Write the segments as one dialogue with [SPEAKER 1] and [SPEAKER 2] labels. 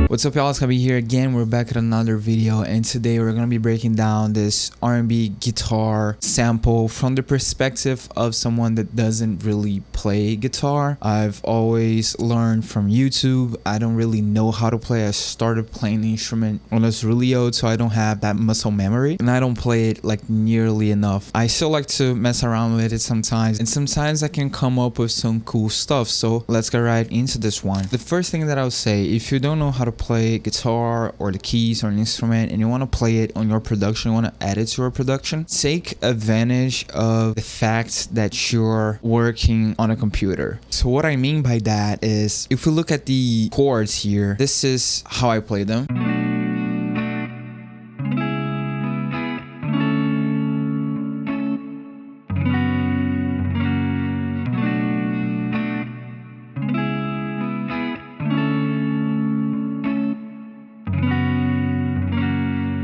[SPEAKER 1] What's up, y'all? It's gonna be here again. We're back at another video, and today we're gonna be breaking down this R&B guitar sample from the perspective of someone that doesn't really play guitar. I've always learned from YouTube. I don't really know how to play. I started playing the instrument when I was really old, so I don't have that muscle memory, and I don't play it like nearly enough. I still like to mess around with it sometimes, and sometimes I can come up with some cool stuff. So let's get right into this one. The first thing that I would say, if you don't know how to play guitar or the keys or an instrument and you want to play it on your production, you want to add it to your production, take advantage of the fact that you're working on a computer. So what I mean by that is, if we look at the chords here, this is how I play them.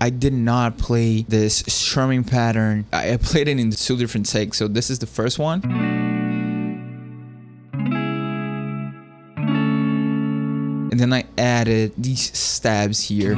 [SPEAKER 1] I did not play this strumming pattern. I played it in two different takes. So this is the first one. And then I added these stabs here.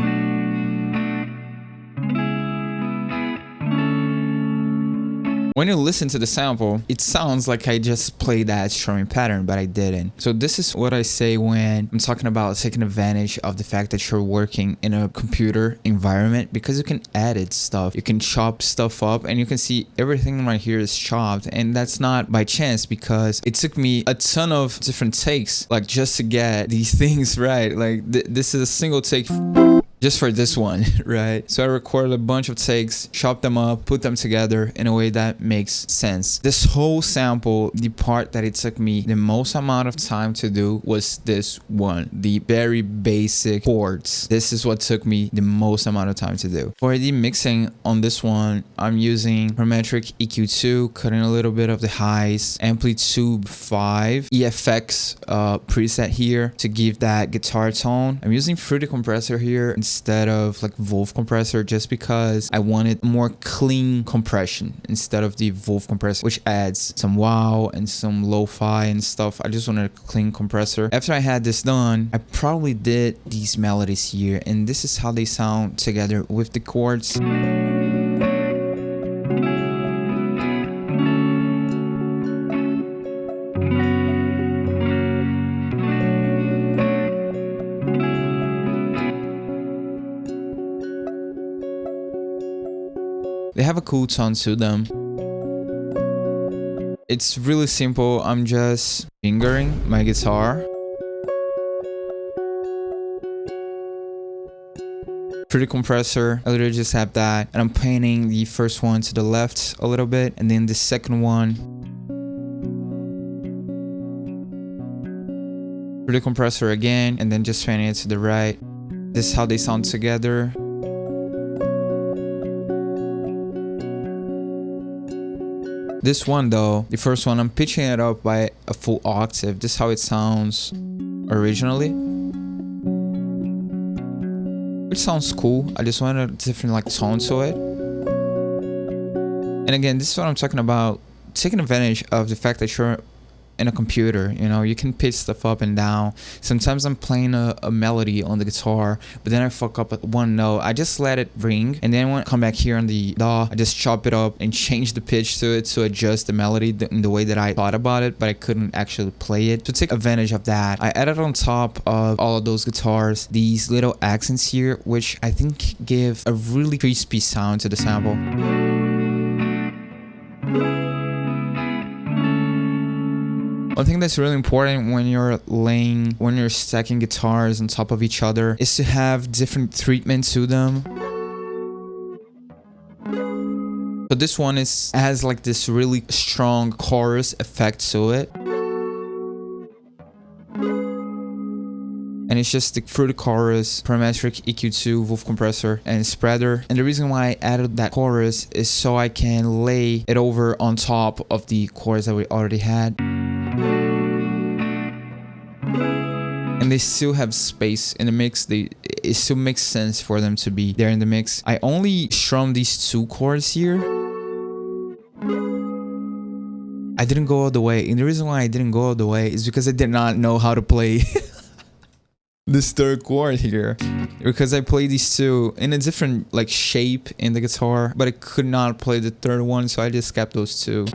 [SPEAKER 1] When you listen to the sample, it sounds like I just played that strumming pattern, but I didn't. So this is what I say when I'm talking about taking advantage of the fact that you're working in a computer environment, because you can edit stuff, you can chop stuff up, and you can see everything right here is chopped. And that's not by chance, because it took me a ton of different takes, like just to get these things right. Like this is a single take just for this one, right? So I recorded a bunch of takes, chopped them up, put them together in a way that makes sense. This whole sample, the part that it took me the most amount of time to do was this one, the very basic chords. This is what took me the most amount of time to do. For the mixing on this one, I'm using Parametric EQ2, cutting a little bit of the highs, Amplitude 5, EFX preset here to give that guitar tone. I'm using Fruity Compressor here instead of like Wolf Compressor, just because I wanted more clean compression instead of the Wolf Compressor, which adds some wow and some lo-fi and stuff. I just wanted a clean compressor. After I had this done, I probably did these melodies here, and this is how they sound together with the chords. They have a cool tone to them. It's really simple. I'm just fingering my guitar. Fruity Compressor, I literally just have that. And I'm painting the first one to the left a little bit, and then the second one. Fruity Compressor again, and then just painting it to the right. This is how they sound together. This one though, the first one, I'm pitching it up by a full octave. This is how it sounds originally. It sounds cool. I just wanted a different like tone to it. And again, this is what I'm talking about, taking advantage of the fact that you're in a computer. You know, you can pitch stuff up and down. Sometimes I'm playing a melody on the guitar, but then I fuck up at one note. I just let it ring, and then when I come back here on the DAW, I just chop it up and change the pitch to it to adjust the melody in the way that I thought about it, but I couldn't actually play it. To take advantage of that, I added on top of all of those guitars these little accents here, which I think give a really crispy sound to the sample. One thing that's really important when you're stacking guitars on top of each other is to have different treatment to them. So this one has like this really strong chorus effect to it. And it's just the Fruity Chorus, Parametric EQ2, Wolf Compressor, and Spreader. And the reason why I added that chorus is so I can lay it over on top of the chords that we already had. And they still have space in the mix. It still makes sense for them to be there in the mix. I only strum these two chords here. I didn't go all the way, and the reason why I didn't go all the way is because I did not know how to play this third chord here, because I play these two in a different like shape in the guitar, but I could not play the third one, so I just kept those two.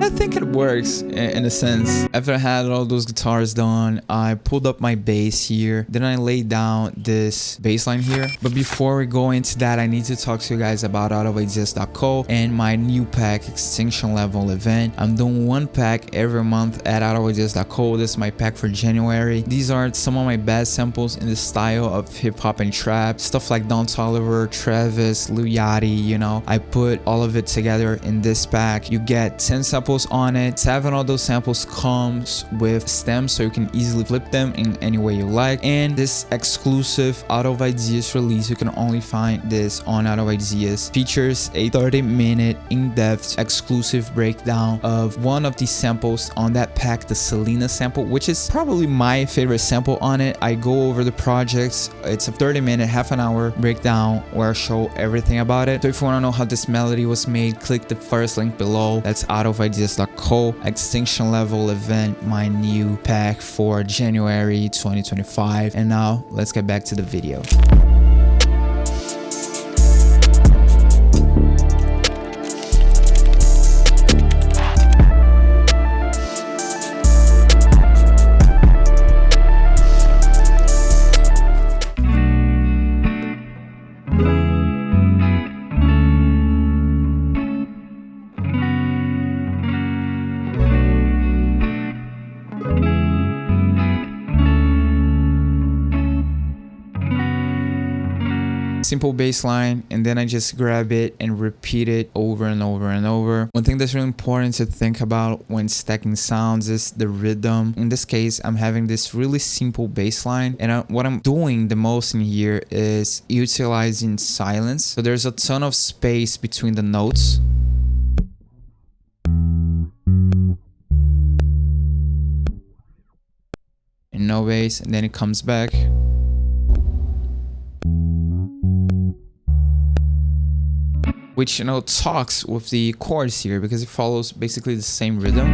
[SPEAKER 1] I think it works in a sense. After I had all those guitars done, I pulled up my bass here. Then I laid down this bass line here. But before we go into that, I need to talk to you guys about autoideas.co and my new pack Extinction level event. I'm doing one pack every month at autoideas.co. This is my pack for January. These are some of my best samples in the style of hip hop and trap. Stuff like Don Toliver, Travis, Lil Yachty, you know. I put all of it together in this pack. You get 10 samples on it. 7 of those samples comes with stems, so you can easily flip them in any way you like. And this exclusive Out of Ideas release, you can only find this on Out of Ideas, features a 30-minute in-depth exclusive breakdown of one of these samples on that pack, the Selena sample, which is probably my favorite sample on it. I go over the projects. It's a 30-minute, half an hour breakdown where I show everything about it. So if you want to know how this melody was made, click the first link below. That's autoideas.co Extinction level event, my new pack for January 2025. And now let's get back to the video. Simple bass line, and then I just grab it and repeat it over and over and over. One thing that's really important to think about when stacking sounds is the rhythm. In this case, I'm having this really simple bass line, and what I'm doing the most in here is utilizing silence. So there's a ton of space between the notes. And no bass, and then it comes back. Which, you know, talks with the chords here because it follows basically the same rhythm.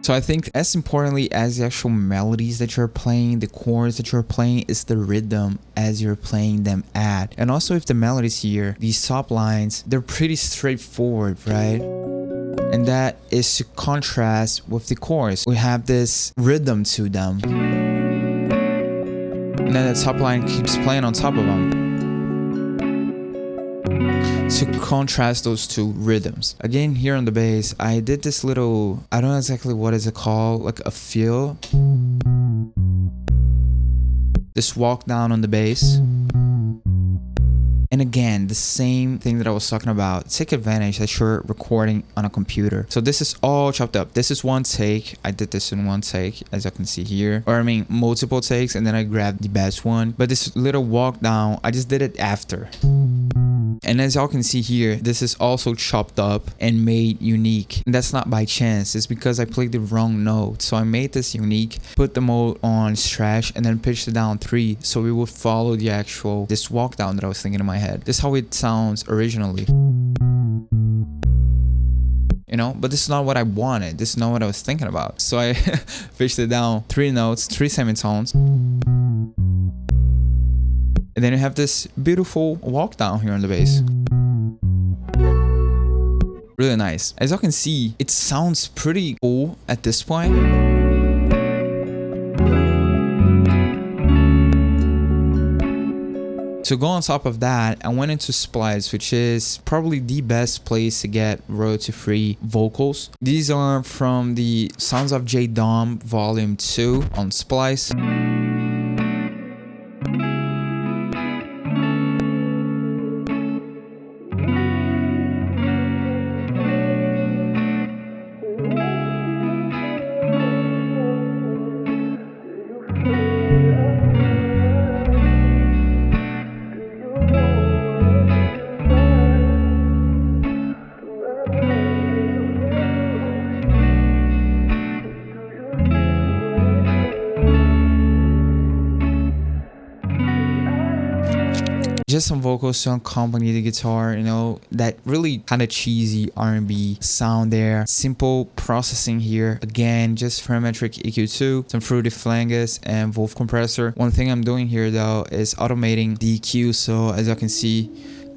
[SPEAKER 1] So I think as importantly as the actual melodies that you're playing, the chords that you're playing, is the rhythm as you're playing them at. And also if the melodies here, these top lines, they're pretty straightforward, right? And that is to contrast with the chorus. We have this rhythm to them. And then the top line keeps playing on top of them to contrast those two rhythms. Again, here on the bass, I did this little, I don't know exactly what is it called, like a feel. This walk down on the bass. And again, the same thing that I was talking about. Take advantage that you're recording on a computer. So this is all chopped up. This is one take. I did this in one take, as you can see here. Or I mean, multiple takes, and then I grabbed the best one. But this little walk down, I just did it after. And as y'all can see here, this is also chopped up and made unique. And that's not by chance. It's because I played the wrong note. So I made this unique, put the mode on stretch, and then pitched it down 3. So we would follow the actual, this walk down that I was thinking in my head. This is how it sounds originally. You know, but this is not what I wanted. This is not what I was thinking about. So I pitched it down 3 notes, 3 semitones. And then you have this beautiful walk down here on the bass. Really nice. As you can see, it sounds pretty cool at this point. To go on top of that, I went into Splice, which is probably the best place to get royalty-free vocals. These are from the Sounds of J Dom Volume 2 on Splice. just some vocals to accompany the guitar, you know, that really kind of cheesy R&B sound there. Simple processing here. Again, just parametric EQ2, some fruity flanges, and Wolf compressor. One thing I'm doing here though is automating the EQ, so as you can see,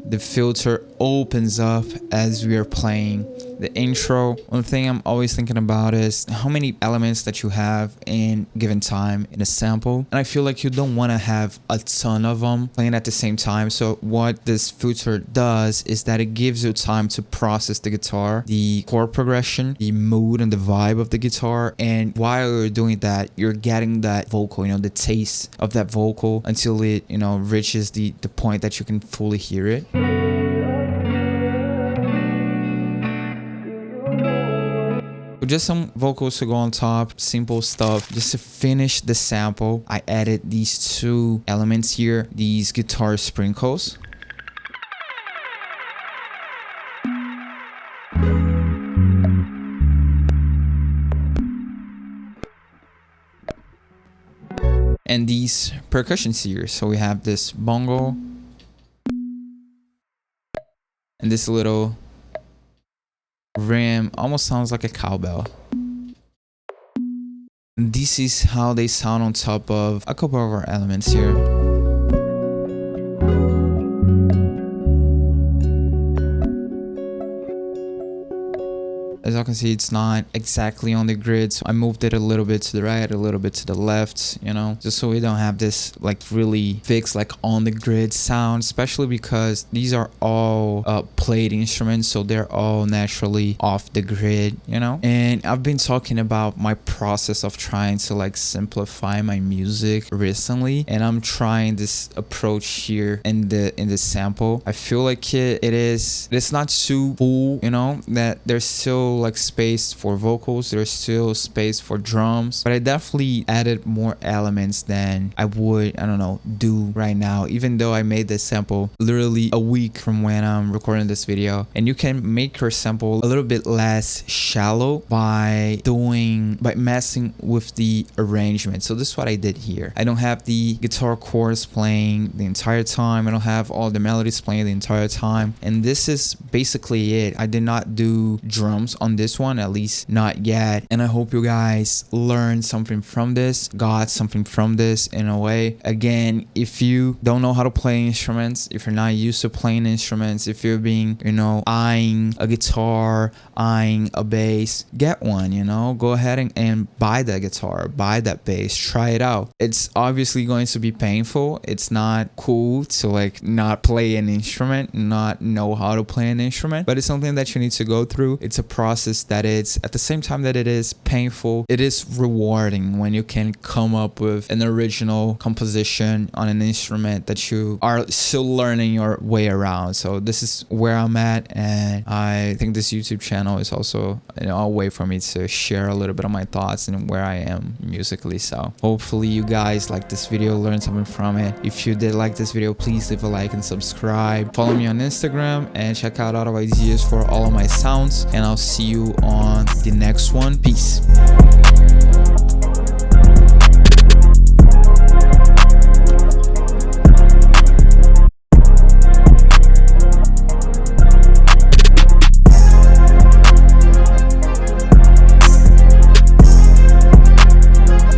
[SPEAKER 1] the filter opens up as we are playing the intro. One thing I'm always thinking about is how many elements that you have in given time in a sample, and I feel like you don't want to have a ton of them playing at the same time. So what this filter does is that it gives you time to process the guitar, the chord progression, the mood and the vibe of the guitar, and while you're doing that, you're getting that vocal, you know, the taste of that vocal until it, you know, reaches the point that you can fully hear it. Just some vocals to go on top, simple stuff. Just to finish the sample, I added these two elements here, these guitar sprinkles. And these percussion here. So we have this bongo and this little rim, almost sounds like a cowbell. And this is how they sound on top of a couple of our elements here. As you can see, it's not exactly on the grid, so I moved it a little bit to the right, a little bit to the left, you know, just so we don't have this like really fixed like on the grid sound, especially because these are all played instruments, so they're all naturally off the grid, you know. And I've been talking about my process of trying to like simplify my music recently, and I'm trying this approach here in the sample. I feel like it's not too full, you know, that there's still like space for vocals, there's still space for drums, but I definitely added more elements than I would, I don't know, do right now, even though I made this sample literally a week from when I'm recording this video. And you can make your sample a little bit less shallow by messing with the arrangement. So this is what I did here. I don't have the guitar chords playing the entire time, I don't have all the melodies playing the entire time, and this is basically it. I did not do drums on this one, at least not yet, and I hope you guys learned something from this, got something from this in a way. Again, if you don't know how to play instruments, if you're not used to playing instruments, if you're being, you know, eyeing a guitar, eyeing a bass, get one, you know, go ahead and buy that guitar, buy that bass, try it out. It's obviously going to be painful. It's not cool to like not play an instrument, not know how to play an instrument, but it's something that you need to go through. It's a process that it's, at the same time that it is painful, it is rewarding when you can come up with an original composition on an instrument that you are still learning your way around. So this is where I'm at, and I think this YouTube channel is also, you know, a way for me to share a little bit of my thoughts and where I am musically. So hopefully you guys like this video, learned something from it. If you did like this video, please leave a like and subscribe. Follow me on Instagram and check out other ideas for all of my sounds, and I'll see you on the next one. Peace.